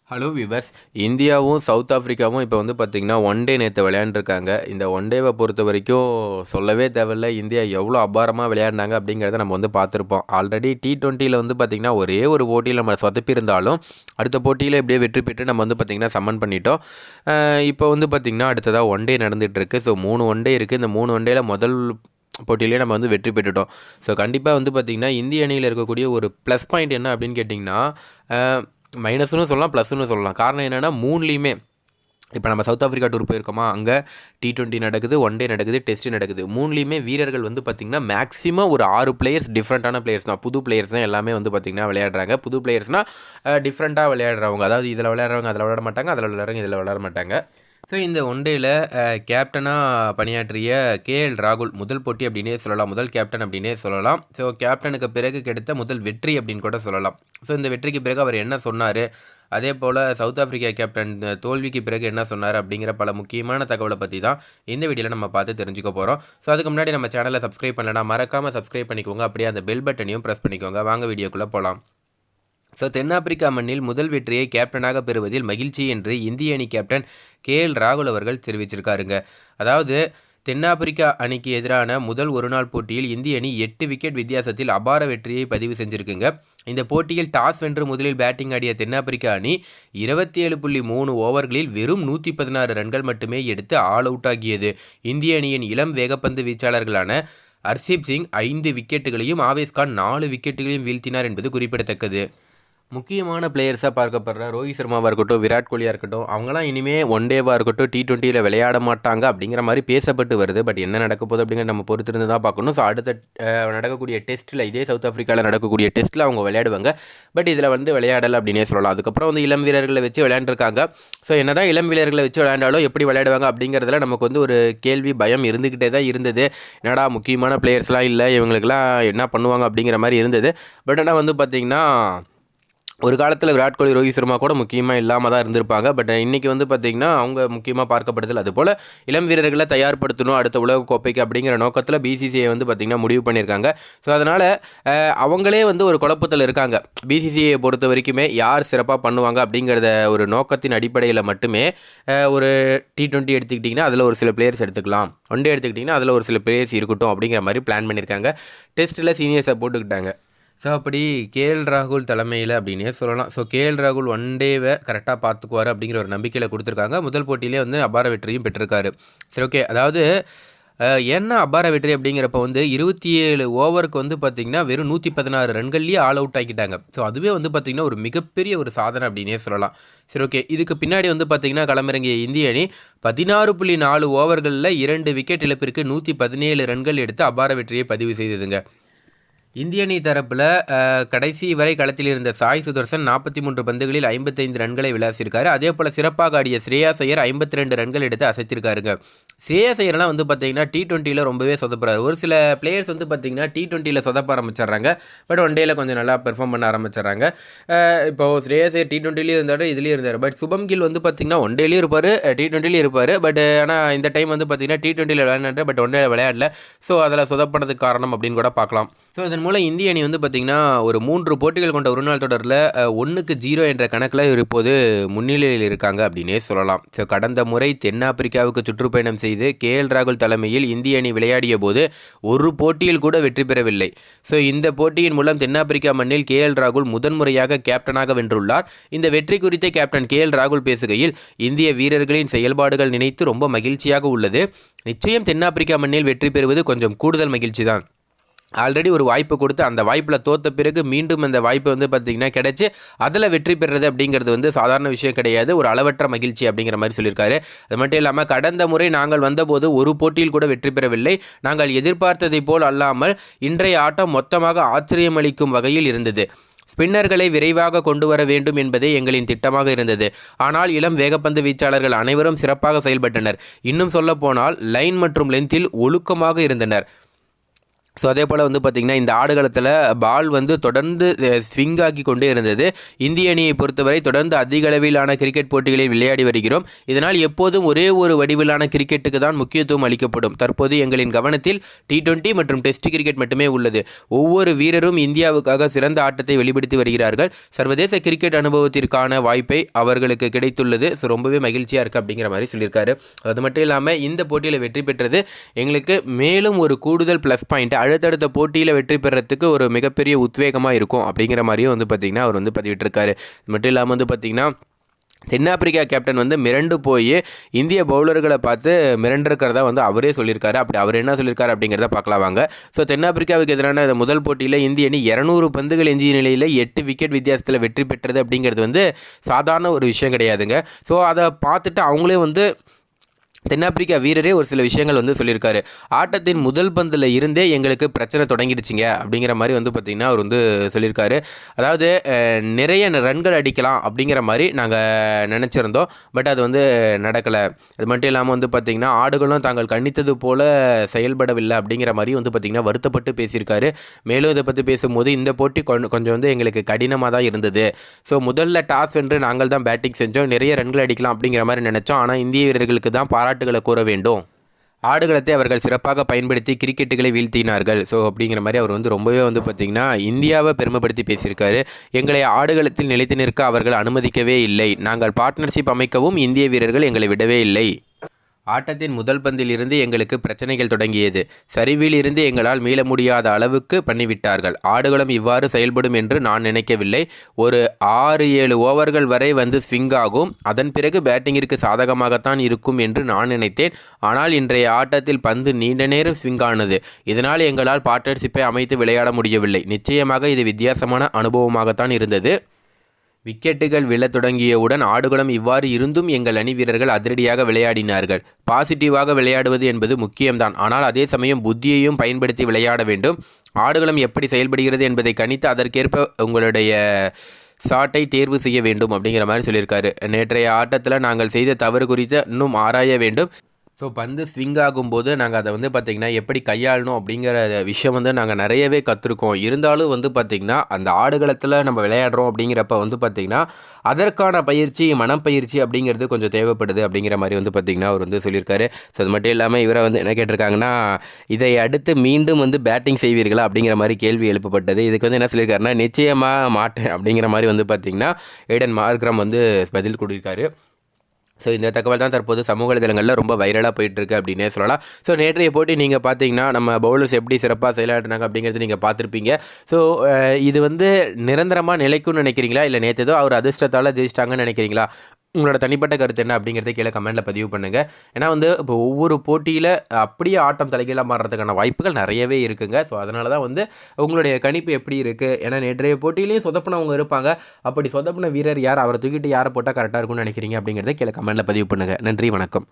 Hello viewers. இந்தியாவும் south ஆஃப்ரிக்காவும் இப்போ வந்து பார்த்திங்கன்னா ஒன் டே நேற்று விளையாண்டுருக்காங்க. இந்த ஒன் டேவை பொறுத்த வரைக்கும் சொல்லவே தேவையில்ல, இந்தியா எவ்வளோ அபாரமாக விளையாடினாங்க அப்படிங்கிறத நம்ம வந்து பார்த்துருப்போம். ஆல்ரெடி T20யில் வந்து பார்த்திங்கன்னா ஒரே ஒரு போட்டியில் நம்ம சொதப்பியிருந்தாலும் அடுத்த போட்டியில் எப்படியே வெற்றி பெற்று நம்ம வந்து பார்த்திங்கன்னா சம்மன் பண்ணிட்டோம். இப்போ வந்து பார்த்திங்கன்னா அடுத்ததாக ஒன் டே நடந்துகிட்ருக்கு. ஸோ 3 ஒன் டே இருக்குது. இந்த 3 ஒன் டேயில் முதல் போட்டியிலே நம்ம வந்து வெற்றி பெற்றுட்டோம். ஸோ கண்டிப்பாக வந்து பார்த்திங்கன்னா இந்திய அணியில் இருக்கக்கூடிய ஒரு ப்ளஸ் பாயிண்ட் என்ன அப்படின்னு கேட்டிங்கன்னா, மைனஸ்னு சொல்லலாம், ப்ளஸ்ன்னு சொல்லலாம். காரணம் என்னென்னா, 3லேயுமே இப்போ நம்ம சவுத் ஆஃப்ரிக்கா டூர் போயிருக்கோமா, அங்கே T20 நடக்குது, ஒன் டே நடக்குது, டெஸ்ட்டு நடக்குது. 3லேயுமே வீரர்கள் வந்து பார்த்திங்கன்னா மேக்ஸிமம் ஒரு 6 பிளேயர்ஸ் டிஃப்ரெண்ட்டான பிளேயர்ஸ் தான். புது பிளேயர்ஸ் தான் எல்லாமே வந்து பார்த்திங்கன்னா விளையாடுறாங்க. புது பிளேயர்ஸ்னால் டிஃப்ரெண்ட்டாக விளையாடுறவங்க, அதாவது இதில் விளையாடுறவங்க அதில் விளையாட மாட்டாங்க, அதில் விளையாடுறவங்க இதில் விளையாட மாட்டாங்க. ஸோ இந்த ஒன் டேயில் கேப்டனாக பணியாற்றிய KL ராகுல் முதல் போட்டி அப்படின்னே சொல்லலாம், முதல் கேப்டன் அப்படின்னே சொல்லலாம். ஸோ கேப்டனுக்கு பிறகு கிடைத்த முதல் வெற்றி அப்படின்னு கூட சொல்லலாம். ஸோ இந்த வெற்றிக்கு பிறகு அவர் என்ன சொன்னார், அதே போல் சவுத் ஆஃப்ரிக்கா கேப்டன் தோல்விக்கு பிறகு என்ன சொன்னார் அப்படிங்கிற பல முக்கியமான தகவலை பற்றி தான் இந்த வீடியோவில் நம்ம பார்த்து தெரிஞ்சுக்க போகிறோம். ஸோ அதுக்கு முன்னாடி நம்ம சேனலை சப்ஸ்கிரைப் பண்ணலன்னா மறக்காமல் சப்ஸ்கிரைப் பண்ணிக்கோங்க. அப்படியே அந்த பெல் பட்டனையும் ப்ரெஸ் பண்ணிக்கோங்க. வாங்க வீடியோக்குள்ளே போகலாம். ஸோ தென்னாப்பிரிக்கா மண்ணில் முதல் வெற்றியை கேப்டனாக பெறுவதில் மகிழ்ச்சி என்று இந்திய அணி கேப்டன் KL ராகுல் அவர்கள் தெரிவிச்சிருக்காருங்க. அதாவது தென்னாப்பிரிக்கா அணிக்கு எதிரான முதல் ஒருநாள் போட்டியில் இந்திய அணி 8 விக்கெட் வித்தியாசத்தில் அபார வெற்றியை பதிவு செஞ்சுருக்குங்க. இந்த போட்டியில் டாஸ் வென்று முதலில் பேட்டிங் ஆடிய தென்னாப்பிரிக்கா அணி 27.3 ஓவர்களில் வெறும் 116 ரன்கள் மட்டுமே எடுத்து ஆல் அவுட் ஆகியது. இந்திய அணியின் இளம் வேகப்பந்து வீச்சாளர்களான ஹர்ஷீப் சிங் 5 விக்கெட்டுகளையும் ஆவேஸ் கான் 4 விக்கெட்டுகளையும் வீழ்த்தினார் என்பது குறிப்பிடத்தக்கது. முக்கியமான பிளேயர்ஸாக பார்க்கப்படுற ரோஹித் சர்மாவாக இருக்கட்டும், விராட் கோலியாக இருக்கட்டும், அவங்களாம் இனிமேல் ஒன் டேவாக இருக்கட்டும் T20யில் விளையாட மாட்டாங்க அப்படிங்கிற மாதிரி பேசப்பட்டு வருது. பட் என்ன நடக்க போகுது அப்படிங்கிற நம்ம பொறுத்திருந்து தான் பார்க்கணும். ஸோ அடுத்த நடக்கக்கூடிய டெஸ்ட்டில், இதே சவுத் ஆஃப்ரிக்காவில் நடக்கக்கூடிய டெஸ்ட்டில் அவங்க விளையாடுவாங்க. பட் இதில் வந்து விளையாடலை அப்படின்னே சொல்லலாம். அதுக்கப்புறம் வந்து இளம் வீரர்களை வச்சு விளையாண்டுருக்காங்க. ஸோ என்ன தான் இளம் வீரர்களை வச்சு விளையாண்டாலும் எப்படி விளையாடுவாங்க அப்படிங்கிறதுல நமக்கு வந்து ஒரு கேள்வி, பயம் இருந்துக்கிட்டே தான் இருந்தது. என்னடா முக்கியமான பிளேயர்ஸ்லாம் இல்லை, இவங்களுக்குலாம் என்ன பண்ணுவாங்க அப்படிங்கிற மாதிரி இருந்தது. பட் ஆனால் வந்து பார்த்திங்கன்னா ஒரு காலத்தில் விராட் கோலி, ரோஹித் சர்மா கூட முக்கியமாக இல்லாமல் தான் இருந்திருப்பாங்க. பட் இன்றைக்கி வந்து பார்த்திங்கன்னா அவங்க முக்கியமாக பார்க்கப்படுதல். அதுபோல் இளம் வீரர்களை தயார்படுத்தணும் அடுத்த உலக கோப்பைக்கு அப்படிங்கிற நோக்கத்தில் BCCI வந்து பார்த்திங்கன்னா முடிவு பண்ணியிருக்காங்க. ஸோ அதனால் அவங்களே வந்து ஒரு குழப்பத்தில் இருக்காங்க. BCCIயை பொறுத்த வரைக்குமே யார் சிறப்பாக பண்ணுவாங்க அப்படிங்கிறத ஒரு நோக்கத்தின் அடிப்படையில் மட்டுமே ஒரு T20 எடுத்துக்கிட்டிங்கன்னா அதில் ஒரு சில பிளேயர்ஸ் எடுத்துக்கலாம், ஒன் டே எடுத்துக்கிட்டிங்கன்னா அதில் ஒரு சில பிளேயர்ஸ் இருக்கட்டும் அப்படிங்கிற மாதிரி பிளான் பண்ணியிருக்காங்க. டெஸ்ட்டில் சீனியர்ஸை போட்டுக்கிட்டாங்க. ஸோ அப்படி KL ராகுல் தலைமையில் அப்படின்னே சொல்லலாம். ஸோ KL ராகுல் ஒன் டேவை கரெக்டாக பார்த்துக்குவார் அப்படிங்கிற ஒரு நம்பிக்கையில் கொடுத்துருக்காங்க. முதல் போட்டியிலே வந்து அபார வெற்றியும் பெற்றிருக்காரு. சரி, ஓகே. அதாவது என்ன அபார வெற்றி அப்படிங்கிறப்ப வந்து 27 ஓவருக்கு வந்து பார்த்திங்கன்னா வெறும் 116 ரன்கள்லேயே ஆல் அவுட் ஆக்கிட்டாங்க. ஸோ அதுவே வந்து பார்த்திங்கன்னா ஒரு மிகப்பெரிய ஒரு சாதனை அப்படின்னே சொல்லலாம். சரி, ஓகே. இதுக்கு பின்னாடி வந்து பார்த்திங்கன்னா களமிறங்கிய இந்திய அணி 16.4 ஓவர்களில் 2 விக்கெட் இழப்பிற்கு 117 ரன்கள் எடுத்து அபார வெற்றியை பதிவு செய்ததுங்க. இந்திய அணி தரப்பில் கடைசி வரை களத்தில் இருந்த சாய் சுதர்சன் 43 பந்துகளில் 55 ரன்களை விளாசியிருக்காரு. அதே போல் சிறப்பாக ஆடிய ஸ்ரேயாஸ் ஐயர் 52 ரன்கள் எடுத்து அசைத்திருக்காருங்க. ஸ்ரேயாஸ் ஐயர்லாம் வந்து பார்த்திங்கன்னா T20யில் ரொம்பவே சொதப்புறாரு. ஒரு சில பிளேயர்ஸ் வந்து பார்த்திங்கன்னா T20யில் சொதப்ப ஆரம்பிச்சிடுறாங்க. பட் ஒன் டேயில் கொஞ்சம் நல்லா பெர்ஃபார்ம் பண்ண ஆரம்பிச்சிடுறாங்க. இப்போது ஸ்ரேயாஸ் ஐயர் T20லேயும் இருந்தார், இதுலேயும் இருந்தார். பட் சுபம் கில் வந்து பார்த்திங்கன்னா ஒன் டேலேயும் இருப்பார், T20லேயும் இருப்பார். பட் ஆனால் இந்த டைம் வந்து பார்த்திங்கன்னா T20யில் விளையாடுறாரு, பட் ஒன் டேயில் விளையாடல. ஸோ அதில் சொதப்பனதுக்கு காரணம் அப்படின்னு கூட பார்க்கலாம். ஸோ இதன் மூலம் இந்திய அணி வந்து பார்த்திங்கன்னா ஒரு 3 போட்டிகள் கொண்ட ஒருநாள் தொடரில் 1-0 என்ற கணக்கில் இப்போது முன்னிலையில் இருக்காங்க அப்படின்னே சொல்லலாம். ஸோ கடந்த முறை தென்னாப்பிரிக்காவுக்கு சுற்றுப்பயணம் செய்து KL ராகுல் தலைமையில் இந்திய அணி விளையாடிய போது ஒரு போட்டியில் கூட வெற்றி பெறவில்லை. ஸோ இந்த போட்டியின் மூலம் தென்னாப்பிரிக்கா மண்ணில் KL ராகுல் முதன்முறையாக கேப்டனாக வென்றுள்ளார். இந்த வெற்றி குறித்து கேப்டன் KL ராகுல் பேசுகையில், இந்திய வீரர்களின் செயல்பாடுகள் நினைத்து ரொம்ப மகிழ்ச்சியாக உள்ளது. நிச்சயம் தென்னாப்பிரிக்கா மண்ணில் வெற்றி பெறுவது கொஞ்சம் கூடுதல் மகிழ்ச்சி தான். ஆல்ரெடி ஒரு வாய்ப்பு கொடுத்து அந்த வாய்ப்பில் தோற்ற பிறகு மீண்டும் அந்த வாய்ப்பு வந்து பார்த்திங்கன்னா கிடச்சி அதில் வெற்றி பெறுறது அப்படிங்கிறது வந்து சாதாரண விஷயம் கிடையாது. ஒரு அளவற்ற மகிழ்ச்சி அப்படிங்கிற மாதிரி சொல்லியிருக்காரு. அது மட்டும் இல்லாமல் கடந்த முறை நாங்கள் வந்தபோது ஒரு போட்டியில் கூட வெற்றி பெறவில்லை. நாங்கள் எதிர்பார்த்ததை போல் அல்லாமல் இன்றைய ஆட்டம் மொத்தமாக ஆச்சரியமளிக்கும் வகையில் இருந்தது. ஸ்பின்னர்களை விரைவாக கொண்டு வர வேண்டும் என்பதே எங்களின் திட்டமாக இருந்தது. ஆனால் இளம் வேகப்பந்து வீச்சாளர்கள் அனைவரும் சிறப்பாக செயல்பட்டனர். இன்னும் சொல்ல போனால் லைன் மற்றும் லென்த்தில் ஒழுக்கமாக இருந்தனர். ஸோ அதே போல் வந்து பார்த்திங்கன்னா இந்த ஆடுகளத்தில் பால் வந்து தொடர்ந்து ஸ்விங் ஆகி கொண்டே இருந்தது. இந்திய அணியை பொறுத்தவரை தொடர்ந்து அதிக அளவிலான கிரிக்கெட் போட்டிகளில் விளையாடி வருகிறோம். இதனால் எப்போதும் ஒரே ஒரு வடிவிலான கிரிக்கெட்டுக்கு தான் முக்கியத்துவம் அளிக்கப்படும். தற்போது எங்களின் கவனத்தில் T20 மற்றும் டெஸ்ட் கிரிக்கெட் மட்டுமே உள்ளது. ஒவ்வொரு வீரரும் இந்தியாவுக்காக சிறந்த ஆட்டத்தை வெளிப்படுத்தி வருகிறார்கள். சர்வதேச கிரிக்கெட் அனுபவத்திற்கான வாய்ப்பை அவர்களுக்கு கிடைத்துள்ளது. ஸோ ரொம்பவே மகிழ்ச்சியாக இருக்குது அப்படிங்கிற மாதிரி சொல்லியிருக்காரு. அது மட்டும் இல்லாமல் இந்த போட்டியில் வெற்றி பெற்றது எங்களுக்கு மேலும் ஒரு கூடுதல் ப்ளஸ் பாயிண்ட், அடுத்தடுத்த போட்டியில் வெற்றி பெறத்துக்கு ஒரு மிகப்பெரிய உத்வேகமாக இருக்கும் அப்படிங்கிற மாதிரியும் வந்து பார்த்திங்கன்னா அவர் வந்து பதிவிட்டிருக்காரு. இது மட்டும் இல்லாமல் வந்து பார்த்திங்கன்னா தென்னாப்பிரிக்கா கேப்டன் வந்து மிரண்டு போய் இந்திய பவுலர்களை பார்த்து மிரண்டிருக்கிறதா வந்து அவரே சொல்லியிருக்காரு. அப்படி அவர் என்ன சொல்லியிருக்காரு அப்படிங்கிறத பார்க்கலாம் வாங்க. ஸோ தென்னாப்பிரிக்காவுக்கு எதிரான முதல் போட்டியில் இந்திய அணி 200 பந்துகள் எஞ்சிய நிலையில் 8 விக்கெட் வித்தியாசத்தில் வெற்றி பெற்றது அப்படிங்கிறது வந்து சாதாரண ஒரு விஷயம் கிடையாதுங்க. ஸோ அதை பார்த்துட்டு அவங்களே வந்து தென்னாப்பிரிக்கா வீரரே ஒரு சில விஷயங்கள் வந்து சொல்லியிருக்காரு. ஆட்டத்தின் முதல் பந்தில் இருந்தே எங்களுக்கு பிரச்சனை தொடங்கிடுச்சிங்க அப்படிங்கிற மாதிரி வந்து பார்த்திங்கன்னா அவர் வந்து சொல்லியிருக்காரு. அதாவது நிறைய ரன்கள் அடிக்கலாம் அப்படிங்கிற மாதிரி நாங்கள் நினச்சிருந்தோம். பட் அது வந்து நடக்கலை. அது மட்டும் இல்லாமல் வந்து பார்த்திங்கன்னா ஆடுகளும் தாங்கள் கணித்தது போல் செயல்படவில்லை அப்படிங்கிற மாதிரி வந்து பார்த்திங்கன்னா வருத்தப்பட்டு பேசியிருக்காரு. மேலும் இதை பற்றி பேசும்போது இந்த போட்டி கொஞ்சம் வந்து எங்களுக்கு கடினமாக தான் இருந்தது. ஸோ முதல்ல டாஸ் வென்று நாங்கள் தான் பேட்டிங் செஞ்சோம். நிறைய ரன்கள் அடிக்கலாம் அப்படிங்கிற மாதிரி நினச்சோம். ஆனால் இந்திய வீரர்களுக்கு தான் பாராட்டுகளை கூற வேண்டும். ஆடுகளத்தை அவர்கள் சிறப்பாக பயன்படுத்தி கிரிக்கெட்டுகளை வீழ்த்தினார்கள். ஸோ அப்படிங்கிற மாதிரி அவர் வந்து ரொம்பவே வந்து பார்த்திங்கன்னா இந்தியாவை பெருமைப்படுத்தி பேசியிருக்காரு. எங்களை ஆடுகளத்தில் நிலைத்து நிற்க அவர்கள் அனுமதிக்கவே இல்லை. நாங்கள் பார்ட்னர்ஷிப் அமைக்கவும் இந்திய வீரர்கள் எங்களை விடவே இல்லை. ஆட்டத்தின் முதல் பந்தில் இருந்து எங்களுக்கு பிரச்சனைகள் தொடங்கியது. சரிவில் இருந்து எங்களால் மீள முடியாத அளவுக்கு பண்ணிவிட்டார்கள். ஆடுகளம் இவ்வாறு செயல்படும் என்று நான் நினைக்கவில்லை. ஒரு 6-7 ஓவர்கள் வரை வந்து ஸ்விங் ஆகும். அதன் பிறகு பேட்டிங்கிற்கு சாதகமாகத்தான் இருக்கும் என்று நான் நினைத்தேன். ஆனால் இன்றைய ஆட்டத்தில் பந்து நீண்ட நேரம் ஸ்விங் ஆனது. இதனால் எங்களால் பார்ட்னர்ஷிப்பை அமைத்து விளையாட முடியவில்லை. நிச்சயமாக இது வித்தியாசமான அனுபவமாகத்தான் இருந்தது. விக்கெட்டுகள் விழத் தொடங்கியவுடன் ஆடுகளம் இவ்வாறு இருந்தும் எங்கள் அணி வீரர்கள் அதிரடியாக விளையாடினார்கள். பாசிட்டிவாக விளையாடுவது என்பது முக்கியம்தான். ஆனால் அதே சமயம் புத்தியையும் பயன்படுத்தி விளையாட வேண்டும். ஆடுகளம் எப்படி செயல்படுகிறது என்பதை கணித்து அதற்கேற்ப உங்களுடைய ஷாட்டை தேர்வு செய்ய வேண்டும் அப்படிங்கிற மாதிரி சொல்லியிருக்காரு. நேற்றைய ஆட்டத்தில் நாங்கள் செய்த தவறு குறித்து இன்னும் ஆராய வேண்டும். ஸோ பந்து ஸ்விங் ஆகும்போது நாங்கள் அதை வந்து பார்த்திங்கன்னா எப்படி கையாளணும் அப்படிங்கிற விஷயம் வந்து நாங்கள் நிறையவே கற்றுருக்கோம். இருந்தாலும் வந்து பார்த்திங்கன்னா அந்த ஆடுகளத்தில் நம்ம விளையாடுறோம் அப்படிங்கிறப்ப வந்து பார்த்திங்கன்னா அதற்கான பயிற்சி, மனப்பயிற்சி அப்படிங்கிறது கொஞ்சம் தேவைப்படுது அப்படிங்கிற மாதிரி வந்து பார்த்திங்கன்னா அவர் வந்து சொல்லியிருக்காரு. ஸோ அது மட்டும் இல்லாமல் இவரை வந்து என்ன கேட்டிருக்காங்கன்னா, இதை அடுத்து மீண்டும் வந்து பேட்டிங் செய்வீர்களா அப்படிங்கிற மாதிரி கேள்வி எழுப்பப்பட்டது. இதுக்கு வந்து என்ன சொல்லியிருக்காருன்னா, நிச்சயமாக மாட்டேன் அப்படிங்கிற மாதிரி வந்து பார்த்திங்கன்னா ஏடன் மார்க்ரம் வந்து பதில் கொடுத்திருக்காரு. ஸோ இந்த தகவல் தான் தற்போது சமூக வலைதளங்களில் ரொம்ப வைரலாக போயிட்டுருக்கு அப்படின்னே சொல்லலாம். ஸோ நேற்றைய போட்டி நீங்கள் பார்த்தீங்கன்னா நம்ம பவுலர்ஸ் எப்படி சிறப்பாக செயலாற்றினாங்க அப்படிங்கிறது நீங்கள் பார்த்துருப்பீங்க. ஸோ இது வந்து நிரந்தரமாக நிலைக்கும்னு நினைக்கிறீங்களா, இல்லை நேற்று ஏதோ அவர் அதிர்ஷ்டத்தால் ஜெயிச்சிட்டாங்கன்னு நினைக்கிறீங்களா? உங்களோட தனிப்பட்ட கருத்து என்ன அப்படிங்கிறத கீழே கமெண்ட்டில் பதிவு பண்ணுங்கள். ஏன்னா வந்து இப்போ ஒவ்வொரு போட்டியில் அப்படியே ஆட்டம் தலைகீழாக மாறுறதுக்கான வாய்ப்புகள் நிறையவே இருக்குங்க. ஸோ அதனால தான் வந்து உங்களுடைய கணிப்பு எப்படி இருக்குது, ஏன்னா நேற்றைய போட்டியிலையும் சொதப்பினவங்க இருப்பாங்க. அப்படி சொதப்பின வீரர் யார், அவரை தூக்கிட்டு யாரை போட்டால் கரெக்டாக இருக்கும்னு நினைக்கிறீங்க அப்படிங்கிறத கீழே கமெண்ட்டில் பதிவு பண்ணுங்கள். நன்றி, வணக்கம்.